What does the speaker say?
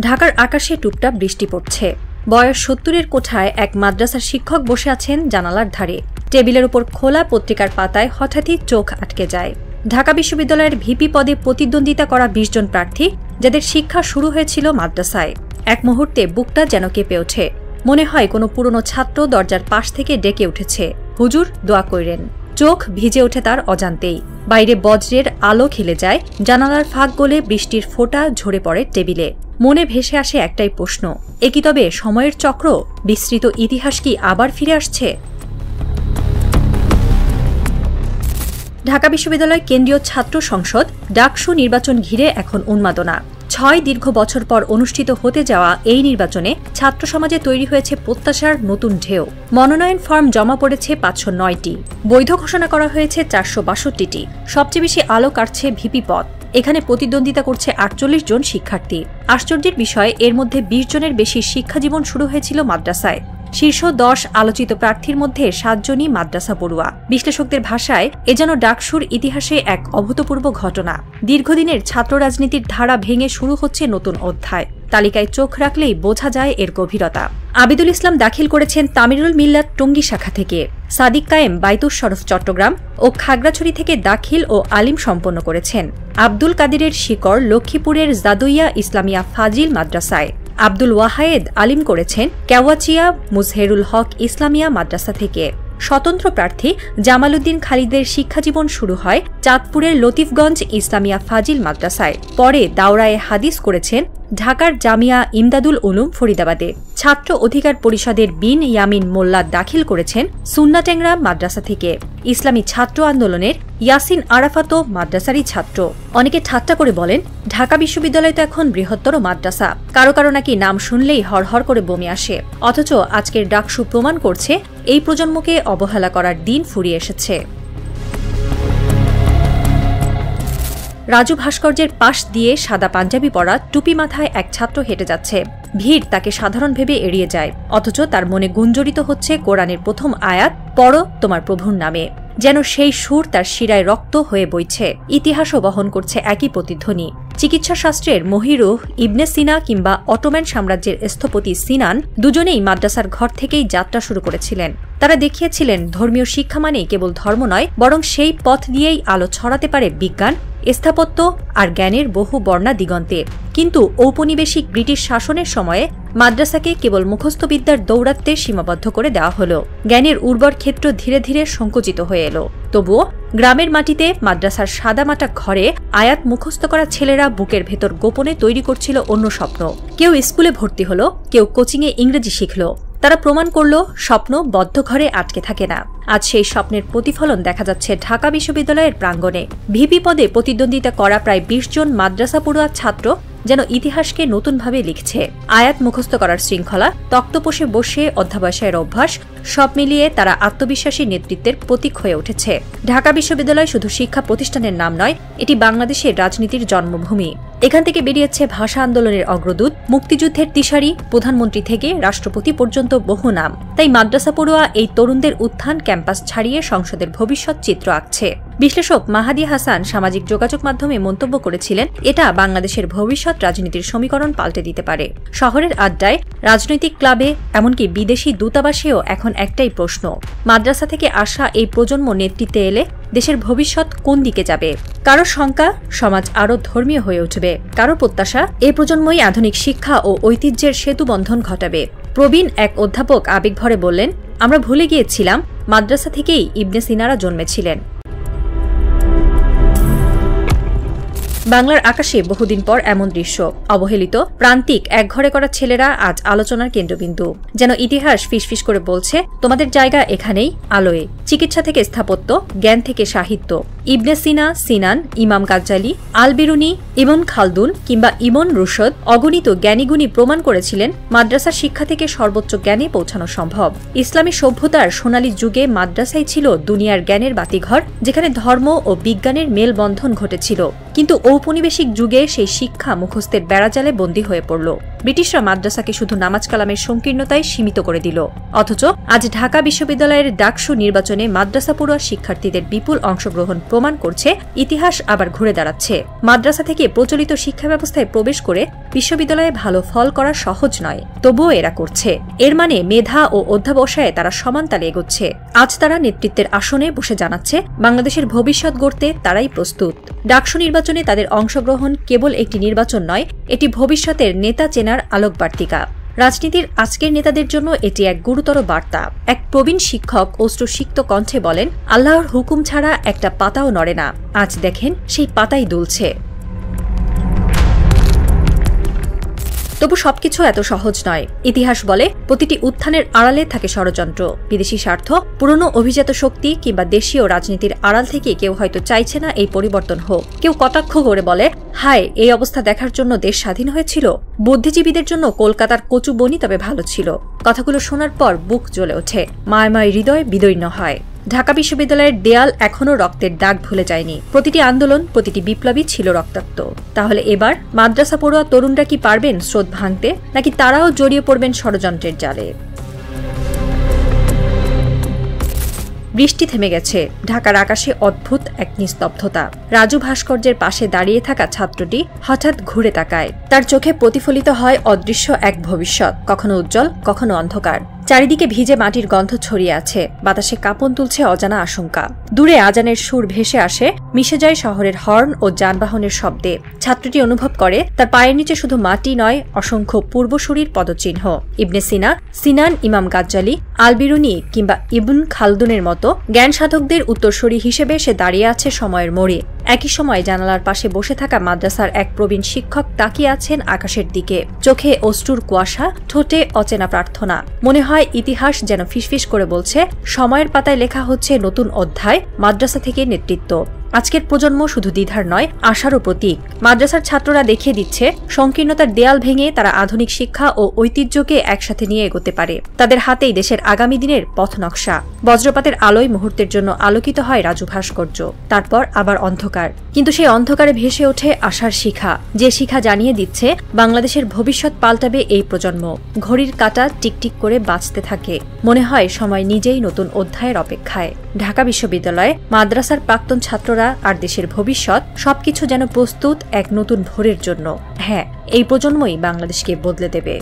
ঢাকার আকাশে টুপটাপ বৃষ্টি পড়ছে। বয়স ৭০-এর কোঠায় এক মাদ্রাসার শিক্ষক বসে আছেন জানালার ধারে। টেবিলের উপর খোলা পত্রিকার পাতায় হঠাৎই চোখ আটকে যায়। ঢাকা বিশ্ববিদ্যালয়ের ভিপি পদে প্রতিদ্বন্দ্বিতা করা ২০ জন প্রার্থী, যাদের শিক্ষা শুরু হয়েছিল মাদ্রাসায়। এক মুহূর্তে বুকটা যেন কেঁপে ওঠে। মনে হয় কোনো পুরনো ছাত্র দরজার পাশ থেকে ডেকে উঠেছে, হুজুর দোয়া কইরেন। চোখ ভিজে ওঠে তার অজান্তেই। বাইরে বজ্রের আলো খেলে যায়, জানালার ফাঁক গলে বৃষ্টির ফোঁটা ঝরে পড়ে টেবিলে। মনে ভেসে আসে একটাই প্রশ্ন, এ কি তবে সময়ের চক্র? বিস্তৃত ইতিহাস কি আবার ফিরে আসছে? ঢাকা বিশ্ববিদ্যালয় কেন্দ্রীয় ছাত্র সংসদ ডাকসু নির্বাচন ঘিরে এখন উন্মাদনা। ৬ দীর্ঘ বছর পর অনুষ্ঠিত হতে যাওয়া এই নির্বাচনে ছাত্র সমাজে তৈরি হয়েছে প্রত্যাশার নতুন ঢেউ। মনোনয়ন ফর্ম জমা পড়েছে ৫০৯টি, বৈধ ঘোষণা করা হয়েছে ৪৬২টি। সবচেয়ে বেশি আলো কাটছে ভিপি পদ। এখানে প্রতিদ্বন্দ্বিতা করছে ৪৮ জন শিক্ষার্থী। আশ্চর্যের বিষয়, এর মধ্যে ২০ জনের বেশি শিক্ষাজীবন শুরু হয়েছিল মাদ্রাসায়। শীর্ষ ১০ আলোচিত প্রার্থীর মধ্যে ৭ জনই মাদ্রাসা পড়ুয়া। বিশ্লেষকদের ভাষায় এ যেন ডাকসুর ইতিহাসে এক অভূতপূর্ব ঘটনা। দীর্ঘদিনের ছাত্র রাজনীতির ধারা ভেঙে শুরু হচ্ছে নতুন অধ্যায়। তালিকায় চোখ রাখলেই বোঝা যায় এর গভীরতা। আবিদুল ইসলাম দাখিল করেছেন তামিরুল মিল্লাত টঙ্গী শাখা থেকে। সাদিক কায়েম বাইতুস শরফ চট্টগ্রাম ও খাগড়াছড়ি থেকে দাখিল ও আলিম সম্পন্ন করেছেন। আব্দুল কাদিরের শিকড় লক্ষ্মীপুরের জাদুইয়া ইসলামিয়া ফাজিল মাদ্রাসায়। আব্দুল ওয়াহায়েদ আলিম করেছেন কেওয়াচিয়া মুজহেরুল হক ইসলামিয়া মাদ্রাসা থেকে। স্বতন্ত্র প্রার্থী জামাল উদ্দিন খালিদের শিক্ষাজীবন শুরু হয় চাঁদপুরের লতিফগঞ্জ ইসলামিয়া ফাজিল মাদ্রাসায়। পরে দাওরায়ে হাদিস করেছেন ঢাকার জামিয়া ইমদাদুল উলুম ফরিদাবাদে। ছাত্র অধিকার পরিষদের বিন ইয়ামিন মোল্লা দাখিল করেছেন সুন্নাটেংরা মাদ্রাসা থেকে। ইসলামী ছাত্র আন্দোলনের ইয়াসিন আরাফাতও মাদ্রাসারই ছাত্র। অনেকে ঠাট্টা করে বলেন, ঢাকা বিশ্ববিদ্যালয় তো এখন বৃহত্তর মাদ্রাসা, কারো কারো নাকি নাম শুনলেই হরহর করে বমি আসে। অথচ আজকের ডাকসু প্রমাণ করছে এই প্রজন্মকে অবহেলা করার দিন ফুরিয়ে এসেছে। রাজু ভাস্কর্যের পাশ দিয়ে সাদা পাঞ্জাবি পরা টুপি মাথায় এক ছাত্র হেঁটে যাচ্ছে। ভিড় তাকে সাধারণ ভেবে এড়িয়ে যায়, অথচ তার মনে গুঞ্জরিত হচ্ছে কোরআনের প্রথম আয়াত, পড়ো তোমার প্রভুর নামে। যেন সেই সুর তার শিরায় রক্ত হয়ে বইছে। ইতিহাসও বহন করছে একই প্রতিধ্বনি। চিকিৎসাশাস্ত্রের মহিরুহ ইবনে সিনা কিংবা অটোম্যান সাম্রাজ্যের স্থপতি সিনান দুজনেই মাদ্রাসার ঘর থেকেই যাত্রা শুরু করেছিলেন। তারা দেখিয়েছিলেন ধর্মীয় শিক্ষা মানেই কেবল ধর্ম নয়, বরং সেই পথ দিয়েই আলো ছড়াতে পারে বিজ্ঞান, স্থাপত্য আর জ্ঞানের বহু বর্ণা দিগন্তে। কিন্তু ঔপনিবেশিক ব্রিটিশ শাসনের সময়ে মাদ্রাসাকে কেবল মুখস্থবিদ্যার দৌরাত্মে সীমাবদ্ধ করে দেওয়া হলো। জ্ঞানের উর্বর ক্ষেত্র ধীরে ধীরে সংকুচিত হয়ে এলো। তবুও গ্রামের মাটিতে মাদ্রাসার সাদামাটা ঘরে আয়াত মুখস্থ করা ছেলেরা বুকের ভেতর গোপনে তৈরি করছিল অন্য স্বপ্ন। কেউ স্কুলে ভর্তি হলো, কেউ কোচিংয়ে ইংরেজি শিখল। তারা প্রমাণ করল স্বপ্ন বদ্ধ ঘরে আটকে থাকে না। আজ সেই স্বপ্নের প্রতিফলন দেখা যাচ্ছে ঢাকা বিশ্ববিদ্যালয়ের প্রাঙ্গণে। ভিপি পদে প্রতিদ্বন্দ্বিতা করা প্রায় ২০ জন মাদ্রাসা পড়ুয়া ছাত্র যেন ইতিহাসকে নতুনভাবে লিখছে। আয়াত মুখস্থ করার শৃঙ্খলা, তক্তপোষে বসে অধ্যাবসায়ের অভ্যাস, সব মিলিয়ে তারা আত্মবিশ্বাসী নেতৃত্বের প্রতীক হয়ে উঠেছে। ঢাকা বিশ্ববিদ্যালয় শুধু শিক্ষা প্রতিষ্ঠানের নাম নয়, এটি বাংলাদেশের রাজনীতির জন্মভূমি। এখান থেকে বেরিয়েছে ভাষা আন্দোলনের অগ্রদূত, মুক্তিযুদ্ধের দিশারি, প্রধানমন্ত্রী থেকে রাষ্ট্রপতি পর্যন্ত বহু নাম। তাই মাদ্রাসা পড়ুয়া এই তরুণদের উত্থান ক্যাম্পাস ছাড়িয়ে সংসদের ভবিষ্যৎ চিত্র আঁকছে। বিশ্লেষক মাহাদি হাসান সামাজিক যোগাযোগ মাধ্যমে মন্তব্য করেছিলেন, এটা বাংলাদেশের ভবিষ্যৎ রাজনীতির সমীকরণ পাল্টে দিতে পারে। শহরের আড্ডায়, রাজনৈতিক ক্লাবে, এমনকি বিদেশি দূতাবাসেও এখন একটাই প্রশ্ন, মাদ্রাসা থেকে আসা এই প্রজন্ম নেতৃত্বে এলে দেশের ভবিষ্যৎ কোন দিকে যাবে? কারো শঙ্কা, সমাজ আরও ধর্মীয় হয়ে উঠবে। কারো প্রত্যাশা, এই প্রজন্মই আধুনিক শিক্ষা ও ঐতিহ্যের সেতুবন্ধন ঘটাবে। প্রবীণ এক অধ্যাপক আবেগভরে বললেন, আমরা ভুলে গিয়েছিলাম মাদ্রাসা থেকেই ইবনে সিনারা জন্মেছিলেন। বাংলার আকাশে বহুদিন পর এমন দৃশ্য। অবহেলিত, প্রান্তিক, একঘরে করা ছেলেরা আজ আলোচনার কেন্দ্রবিন্দু। যেন ইতিহাস ফিসফিস করে বলছে, তোমাদের জায়গা এখানেই, আলোয়। চিকিৎসা থেকে স্থাপত্য, জ্ঞান থেকে সাহিত্য। ইবনে সিনা, সিনান, ইমাম গাজ্জালি, আল বিরুনি, ইবন খালদুন কিংবা ইবন রুশদ অগণিত জ্ঞানীগুণী প্রমাণ করেছিলেন মাদ্রাসার শিক্ষা থেকে সর্বোচ্চ জ্ঞানে পৌঁছানো সম্ভব। ইসলামী সভ্যতার সোনালী যুগে মাদ্রাসাই ছিল দুনিয়ার জ্ঞানের বাতিঘর, যেখানে ধর্ম ও বিজ্ঞানের মেলবন্ধন ঘটেছিল। কিন্তু ঔপনিবেশিক যুগে সেই শিক্ষা মুখস্থের বেড়াজালে বন্দী হয়ে পড়ল। ব্রিটিশরা মাদ্রাসাকে শুধু নামাজ কালামের সংকীর্ণতায় সীমিত করে দিল। অথচ আজ ঢাকা বিশ্ববিদ্যালয়ের ডাকসু নির্বাচনে মাদ্রাসা পড়ুয়া শিক্ষার্থীদের বিপুল অংশগ্রহণ প্রমাণ করছে ইতিহাস আবার ঘুরে দাঁড়াচ্ছে। মাদ্রাসা থেকে প্রচলিত শিক্ষা ব্যবস্থায় প্রবেশ করে বিশ্ববিদ্যালয়ে ভালো ফল করা সহজ নয়, তবুও এরা করছে। এর মানে মেধা ও অধ্যাবসায়ে তারা সমান তালে এগোচ্ছে। আজ তারা নেতৃত্বের আসনে বসে জানাচ্ছে বাংলাদেশের ভবিষ্যৎ গড়তে তারাই প্রস্তুত। ডাকসু নির্বাচনে তাদের অংশগ্রহণ কেবল একটি নির্বাচন নয়, এটি ভবিষ্যতের নেতা চেনার আলোকবার্তিকা। রাজনীতির আজকের নেতাদের জন্য এটি এক গুরুতর বার্তা। এক প্রবীণ শিক্ষক অশ্রুসিক্ত কণ্ঠে বলেন, আল্লাহর হুকুম ছাড়া একটা পাতাও নড়ে না। আজ দেখেন সেই পাতাই দুলছে। তবু সবকিছু এত সহজ নয়। ইতিহাস বলে প্রতিটি উত্থানের আড়ালে থাকে ষড়যন্ত্র, বিদেশি স্বার্থ, পুরনো অভিজাত শক্তি কিংবা দেশীয় রাজনীতির আড়াল থেকে কেউ হয়তো চাইছে না এই পরিবর্তন হোক। কেউ কটাক্ষ করে বলে, হায়, এই অবস্থা দেখার জন্য দেশ স্বাধীন হয়েছিল। বুদ্ধিজীবীদের জন্য কলকাতার কচু বনি তবে ভালো ছিল। কথাগুলো শোনার পর বুক জ্বলে ওঠে, মায়াময় হৃদয় বিদীর্ণ হয়। ঢাকা বিশ্ববিদ্যালয়ের দেয়াল এখনও রক্তের দাগ ভুলে যায়নি। প্রতিটি আন্দোলন, প্রতিটি বিপ্লবী ছিল রক্তাক্ত। তাহলে এবার মাদ্রাসা পড়ুয়া তরুণরা কি পারবেন স্রোত ভাঙতে, নাকি তারাও জড়িয়ে পড়বেন ষড়যন্ত্রের জালে? বৃষ্টি থেমে গেছে। ঢাকার আকাশে অদ্ভুত এক নিস্তব্ধতা। রাজু ভাস্কর্যের পাশে দাঁড়িয়ে থাকা ছাত্রটি হঠাৎ ঘুরে তাকায়। তার চোখে প্রতিফলিত হয় অদৃশ্য এক ভবিষ্যৎ, কখনো উজ্জ্বল, কখনো অন্ধকার। চারিদিকে ভিজে মাটির গন্ধ ছড়িয়ে আছে, বাতাসে কাঁপন তুলছে অজানা আশঙ্কা। দূরে আজানের সুর ভেসে আসে, মিশে যায় শহরের হর্ন ও যানবাহনের শব্দে। ছাত্রটি অনুভব করে তার পায়ের নিচে শুধু মাটি নয়, অসংখ্য পূর্বসূরির পদচিহ্ন। ইবনে সিনা, সিনান, ইমাম গাজ্জালি, আল বিরুনি কিংবা ইবন খালদুনের মতো জ্ঞান সাধকদের উত্তরসূরি হিসেবে সে দাঁড়িয়ে আছে সময়ের মোড়ে। একই সময় জানালার পাশে বসে থাকা মাদ্রাসার এক প্রবীণ শিক্ষক তাকিয়ে আছেন আকাশের দিকে, চোখে অশ্রুর কুয়াশা, ঠোঁটে অচেনা প্রার্থনা। মনে হয় ইতিহাস যেন ফিসফিস করে বলছে, সময়ের পাতায় লেখা হচ্ছে নতুন অধ্যায়, মাদ্রাসা থেকে নেতৃত্ব। আজকের প্রজন্ম শুধু দ্বিধার নয়, আশারও প্রতীক। মাদ্রাসার ছাত্ররা দেখিয়ে দিচ্ছে সংকীর্ণতার দেয়াল ভেঙে তারা আধুনিক শিক্ষা ও ঐতিহ্যকে একসাথে নিয়ে এগোতে পারে। তাদের হাতেই দেশের আগামী দিনের পথ নকশা। বজ্রপাতের আলোয় মুহূর্তের জন্য আলোকিত হয় রাজু ভাস্কর্য, তারপর আবার অন্ধকার। কিন্তু সেই অন্ধকারে ভেসে ওঠে আশার শিখা, যে শিখা জানিয়ে দিচ্ছে বাংলাদেশের ভবিষ্যৎ পাল্টাবে এই প্রজন্ম। ঘড়ির কাঁটা টিকটিক করে বাঁচতে থাকে। মনে হয় সময় নিজেই নতুন অধ্যায়ের অপেক্ষায়। ঢাকা বিশ্ববিদ্যালয়ে মাদ্রাসার প্রাক্তন ছাত্ররা আর দেশের ভবিষ্যৎ সবকিছু যেন প্রস্তুত এক নতুন ভোরের জন্য। হ্যাঁ, এই প্রজন্মই বাংলাদেশকে বদলে দেবে।